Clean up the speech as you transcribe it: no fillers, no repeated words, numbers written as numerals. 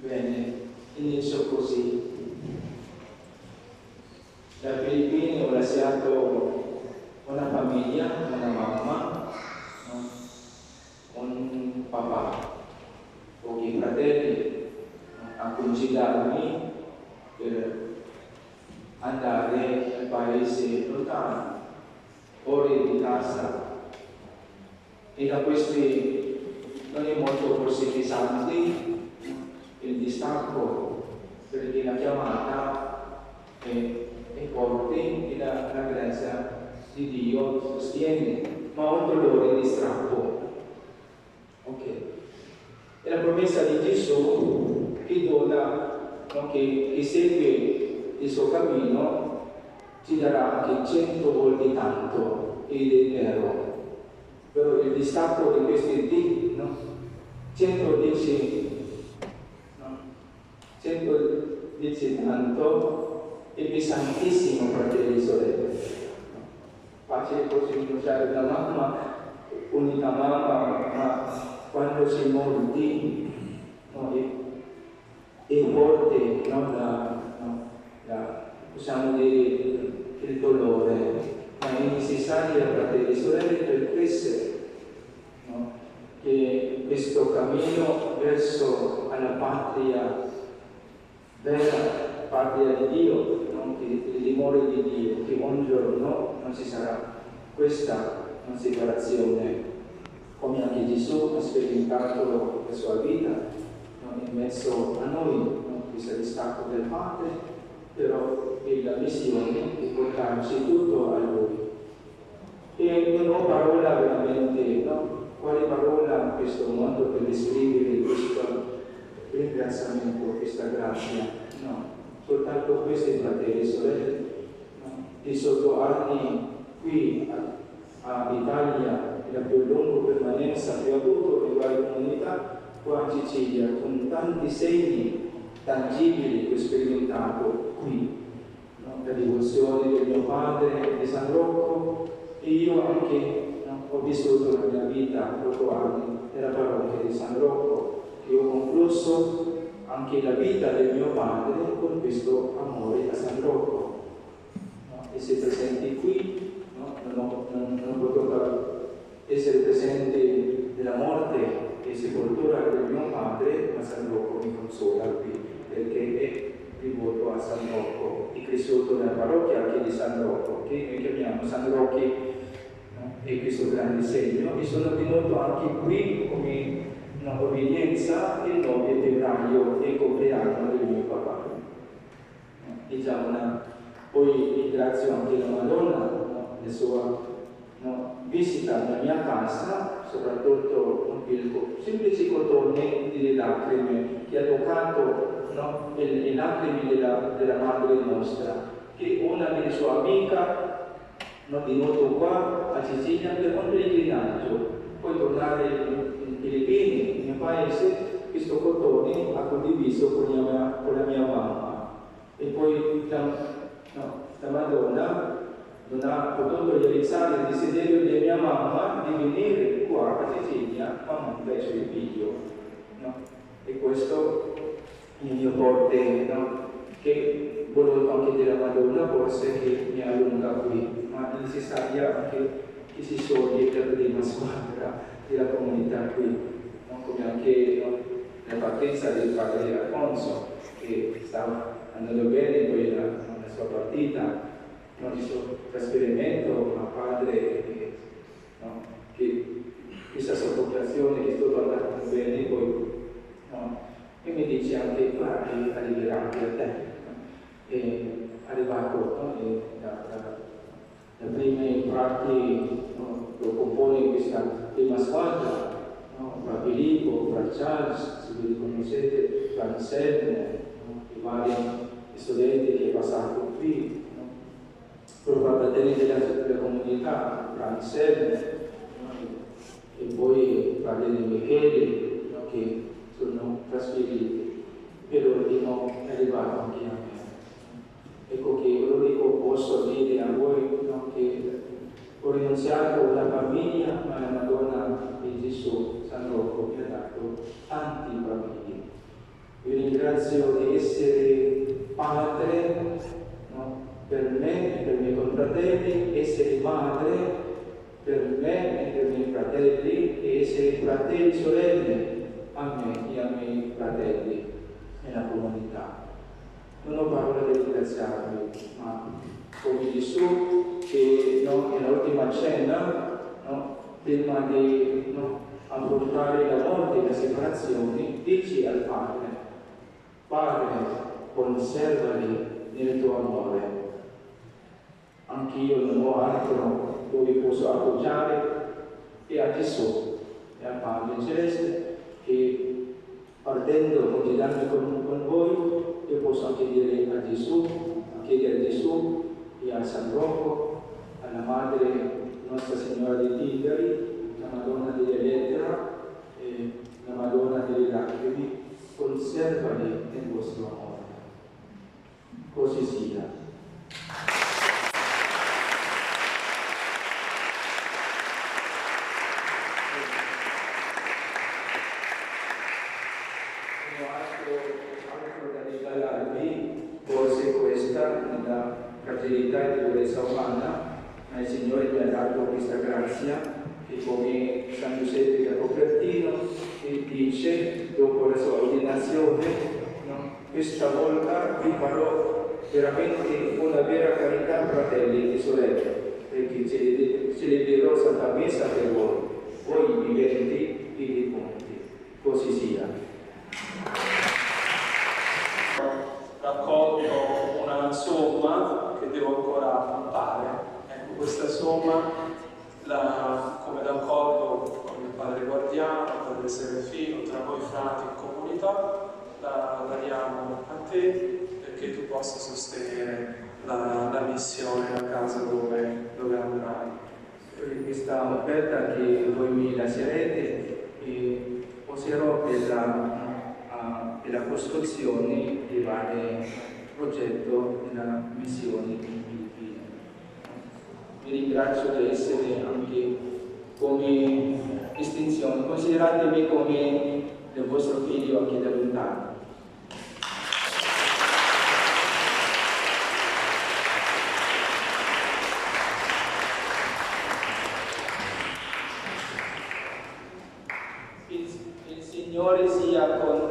Bene, inizio così. Da Filippine ho lasciato una famiglia, una mamma, un papà, pochi fratelli, a consigliarmi per andare al paese lontano, fuori di casa. E da questi non è molto fossilizzante il distacco, perché la chiamata è forte e la grazia di Dio sostiene, ma un dolore di distacco. Ok. E la promessa di Gesù che dona, che segue il suo cammino, ci darà anche 100 volte tanto, ed è vero. Però il distacco di questi dì, 110 tanto è pesantissimo, fratelli e sorelle. Facile forse rinunciare alla mamma, unica mamma, ma quando si è molti, è forte, possiamo dire, il dolore, ma è necessario, fratelli e sorelle, per crescere. Che questo cammino verso la patria vera, patria di Dio, il timore di Dio, che un giorno non ci sarà questa separazione, come anche Gesù ha sperimentato la sua vita, in mezzo a noi, questo distacco del Padre, però la missione è portarci tutto a Lui. E non ho parola veramente, quale parola in questo mondo per descrivere questo ringraziamento, questa grazia? No, soltanto questi fratelli e sorelle, di sotto anni qui a Italia, la più lunga permanenza che ho avuto in varie comunità, qua in Sicilia, con tanti segni tangibili che ho sperimentato qui, la devozione del mio padre di San Rocco, e io anche ho vissuto la mia vita 8 anni nella parrocchia di San Rocco, che ho concluso anche la vita del mio padre con questo amore a San Rocco. Essere presenti qui, non potevo essere presente nella morte e sepoltura del mio padre, ma San Rocco mi consola qui, perché è rivolto a San Rocco, è cresciuto nella parrocchia anche di San Rocco, che noi chiamiamo San Rocchi, e questo grande segno, e sono venuto anche qui come una obbedienza il 9 febbraio, il compleanno del mio papà. Poi ringrazio anche la Madonna, la sua visita alla mia casa, soprattutto il semplice cotone di lacrime che ha toccato le lacrime della madre nostra, che una delle sue amiche è venuto qua a Sicilia per un pellegrinaggio, poi tornare in Filippine, nel mio paese, questo cotone ha condiviso con la mia mamma. E poi la Madonna non ha potuto realizzare il desiderio di mia mamma di venire qua a Sicilia, ma non per suo figlio. E questo è il mio forte, che volevo anche della Madonna, forse che mi allunga qui, ma è necessaria anche che si scioglie la prima squadra della comunità qui, come anche la partenza del padre Alfonso, che stava andando bene, poi la sua partita, il suo trasferimento a padre, che questa sua vocazione che è stata andata bene, poi e mi dice anche arriverà anche a te. È arrivato da prime parti, lo compone questa prima squadra, fra Filippo, fra Charles, se vi riconoscete, fra Anselmo, i vari studenti che è passato qui, fra fratelli della comunità, fra Anselmo, e poi fratelli Michele, che sono trasferiti, però è arrivato anche a me. Ecco che l'unico posso dire a voi, che ho rinunciato alla famiglia, ma la Madonna di Gesù, San Rocco, mi ha dato tanti bambini. Vi ringrazio di essere padre, no? Per me e per i miei confratelli, essere madre per me e per i miei fratelli e essere fratelli e sorelle a me e ai miei fratelli nella comunità. Non ho parole di ringraziarvi, ma come Gesù che nell'ultima cena, prima di affrontare la morte e la separazione, dice al Padre: Padre, conservali nel tuo amore. Anch'io non ho altro dove posso appoggiare e a Gesù e al Padre Celeste, che partendo quotidianamente con voi, io posso anche dire a Gesù, chiedere a Gesù e a San Rocco, alla Madre Nostra Signora dei Tigri, la Madonna delle Lettere e la Madonna delle Lacrime, conservali nel vostro amore. Così sia. Altro da regalarvi, forse questa, nella fragilità e debolezza umana, ma il Signore mi ha dato questa grazia, che come San Giuseppe da Cupertino, che dice, dopo la sua ordinazione, questa volta vi farò veramente una vera carità, fratelli e sorelle, perché celebrerò Santa Messa per voi viventi e defunti. Così sia. Raccolto una somma che devo ancora appuntare. Ecco, questa somma, come d'accordo con il padre Guardiano, il padre Serafino, tra voi frati in comunità, la diamo a te perché tu possa sostenere la missione a casa dove andrai. Questa offerta che voi mi lascerete userò per la costruzione di vari progetti della missione in Filippine. Vi ringrazio di essere anche come distinzione, consideratemi come il vostro figlio anche da lontano. Il Signore sia con